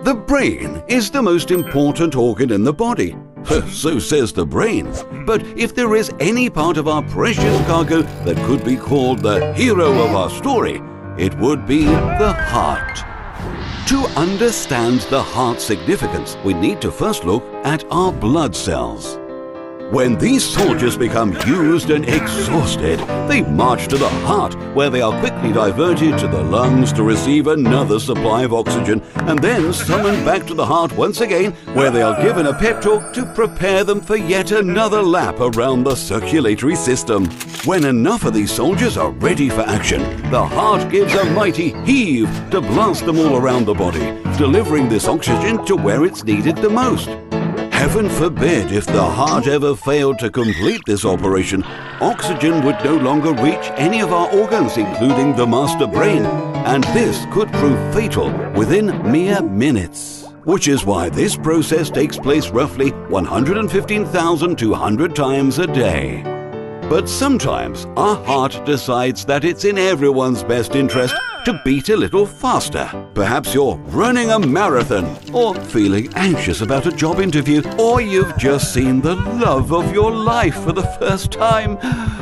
The brain is the most important organ in the body. So says the brain. But if there is any part of our precious cargo that could be called the hero of our story, it would be the heart. To understand the heart's significance, we need to first look at our blood cells. When these soldiers become used and exhausted, they march to the heart, where they are quickly diverted to the lungs to receive another supply of oxygen, and then summoned back to the heart once again, where they are given a pep talk to prepare them for yet another lap around the circulatory system. When enough of these soldiers are ready for action, the heart gives a mighty heave to blast them all around the body, delivering this oxygen to where it's needed the most. Heaven forbid if the heart ever failed to complete this operation, oxygen would no longer reach any of our organs, including the master brain, and this could prove fatal within mere minutes. Which is why this process takes place roughly 115,200 times a day. But sometimes our heart decides that it's in everyone's best interest to beat a little faster. Perhaps you're running a marathon, or feeling anxious about a job interview, or you've just seen the love of your life for the first time.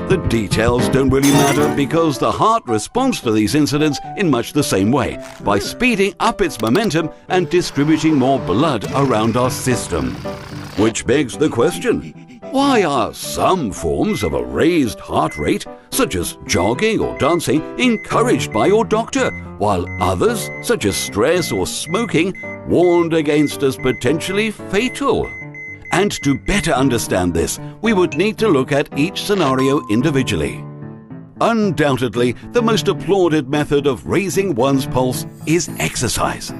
The details don't really matter because the heart responds to these incidents in much the same way, by speeding up its momentum and distributing more blood around our system. Which begs the question, why are some forms of a raised heart rate, such as jogging or dancing, encouraged by your doctor, while others, such as stress or smoking, warned against as potentially fatal? And to better understand this, we would need to look at each scenario individually. Undoubtedly, the most applauded method of raising one's pulse is exercise.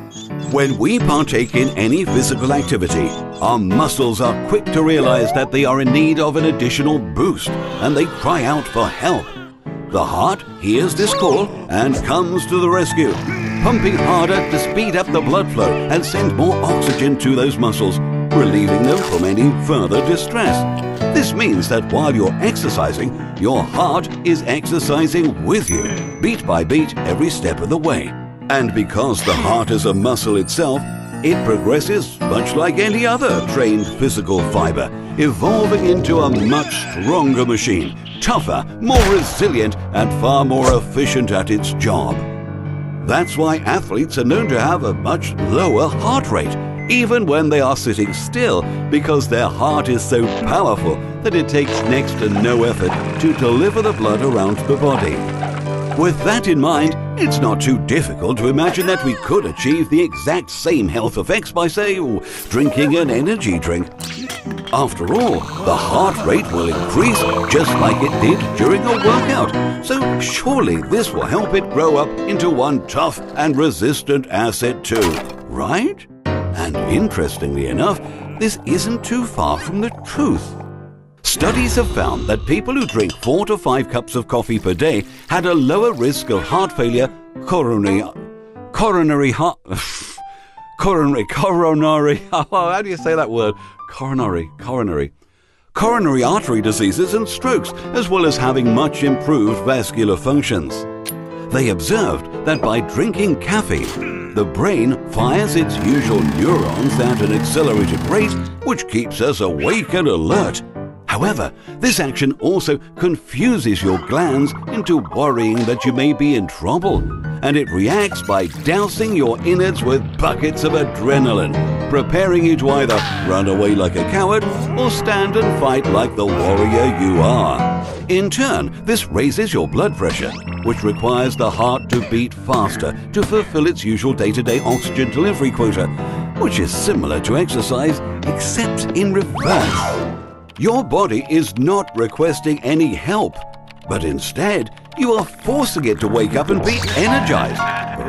When we partake in any physical activity, our muscles are quick to realize that they are in need of an additional boost, and they cry out for help. The heart hears this call and comes to the rescue, pumping harder to speed up the blood flow and send more oxygen to those muscles, relieving them from any further distress. This means that while you're exercising, your heart is exercising with you, beat by beat, every step of the way. And because the heart is a muscle itself, it progresses much like any other trained physical fiber, evolving into a much stronger machine, tougher, more resilient, and far more efficient at its job. That's why athletes are known to have a much lower heart rate, even when they are sitting still, because their heart is so powerful that it takes next to no effort to deliver the blood around the body. With that in mind, it's not too difficult to imagine that we could achieve the exact same health effects by, say, drinking an energy drink. After all, the heart rate will increase just like it did during a workout, so surely this will help it grow up into one tough and resistant asset too, right? And interestingly enough, this isn't too far from the truth. Studies have found that people who drink 4 to 5 cups of coffee per day had a lower risk of heart failure, coronary, how do you say that word? Coronary artery diseases and strokes, as well as having much improved vascular functions. They observed that by drinking caffeine, the brain fires its usual neurons at an accelerated rate, which keeps us awake and alert. However, this action also confuses your glands into worrying that you may be in trouble, and it reacts by dousing your innards with buckets of adrenaline, preparing you to either run away like a coward or stand and fight like the warrior you are. In turn, this raises your blood pressure, which requires the heart to beat faster to fulfill its usual day-to-day oxygen delivery quota, which is similar to exercise except in reverse. Your body is not requesting any help, but instead you are forcing it to wake up and be energized,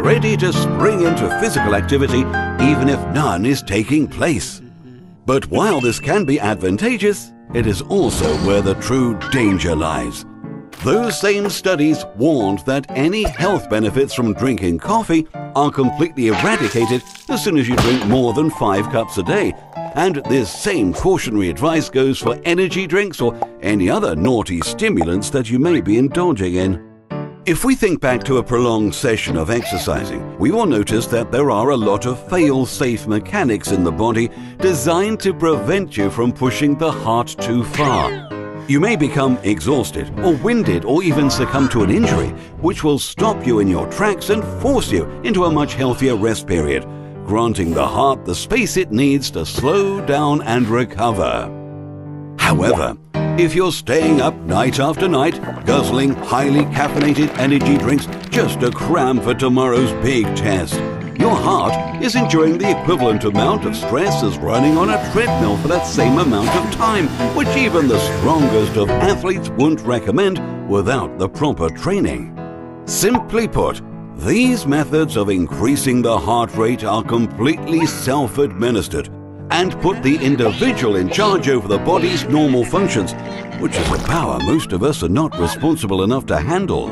ready to spring into physical activity even if none is taking place. But while this can be advantageous, it is also where the true danger lies. Those same studies warned that any health benefits from drinking coffee are completely eradicated as soon as you drink more than 5 cups a day. And this same cautionary advice goes for energy drinks or any other naughty stimulants that you may be indulging in. If we think back to a prolonged session of exercising, we will notice that there are a lot of fail-safe mechanics in the body designed to prevent you from pushing the heart too far. You may become exhausted or winded or even succumb to an injury, which will stop you in your tracks and force you into a much healthier rest period, granting the heart the space it needs to slow down and recover. However, if you're staying up night after night, guzzling highly caffeinated energy drinks just to cram for tomorrow's big test, your heart is enduring the equivalent amount of stress as running on a treadmill for that same amount of time, which even the strongest of athletes wouldn't recommend without the proper training. Simply put, these methods of increasing the heart rate are completely self-administered and put the individual in charge over the body's normal functions, which is a power most of us are not responsible enough to handle.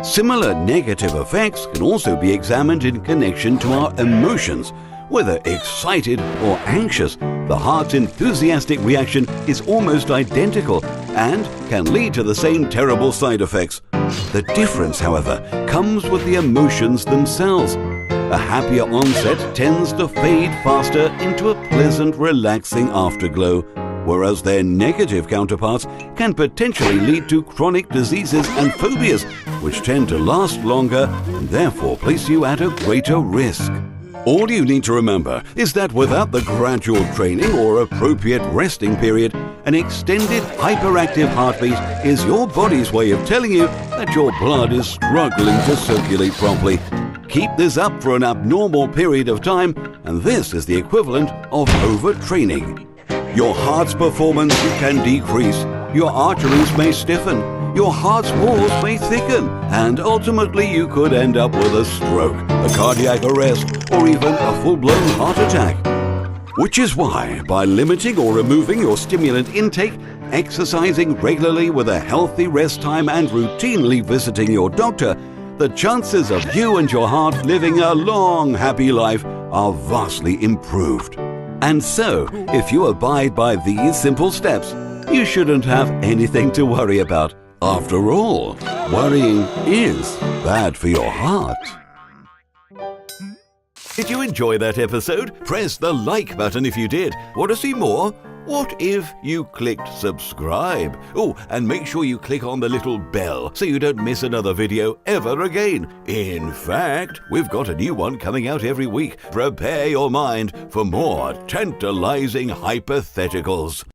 Similar negative effects can also be examined in connection to our emotions. Whether excited or anxious, the heart's enthusiastic reaction is almost identical and can lead to the same terrible side effects. The difference, however, comes with the emotions themselves. A happier onset tends to fade faster into a pleasant, relaxing afterglow, whereas their negative counterparts can potentially lead to chronic diseases and phobias, which tend to last longer and therefore place you at a greater risk. All you need to remember is that without the gradual training or appropriate resting period, an extended hyperactive heartbeat is your body's way of telling you that your blood is struggling to circulate properly. Keep this up for an abnormal period of time, and this is the equivalent of overtraining. Your heart's performance can decrease, your arteries may stiffen, your heart's walls may thicken, and ultimately you could end up with a stroke, a cardiac arrest, or even a full-blown heart attack. Which is why, by limiting or removing your stimulant intake, exercising regularly with a healthy rest time, and routinely visiting your doctor, the chances of you and your heart living a long, happy life are vastly improved. And so, if you abide by these simple steps, you shouldn't have anything to worry about. After all, worrying is bad for your heart. Did you enjoy that episode? Press the like button if you did. Want to see more? What if you clicked subscribe? Oh, and make sure you click on the little bell so you don't miss another video ever again. In fact, we've got a new one coming out every week. Prepare your mind for more tantalizing hypotheticals.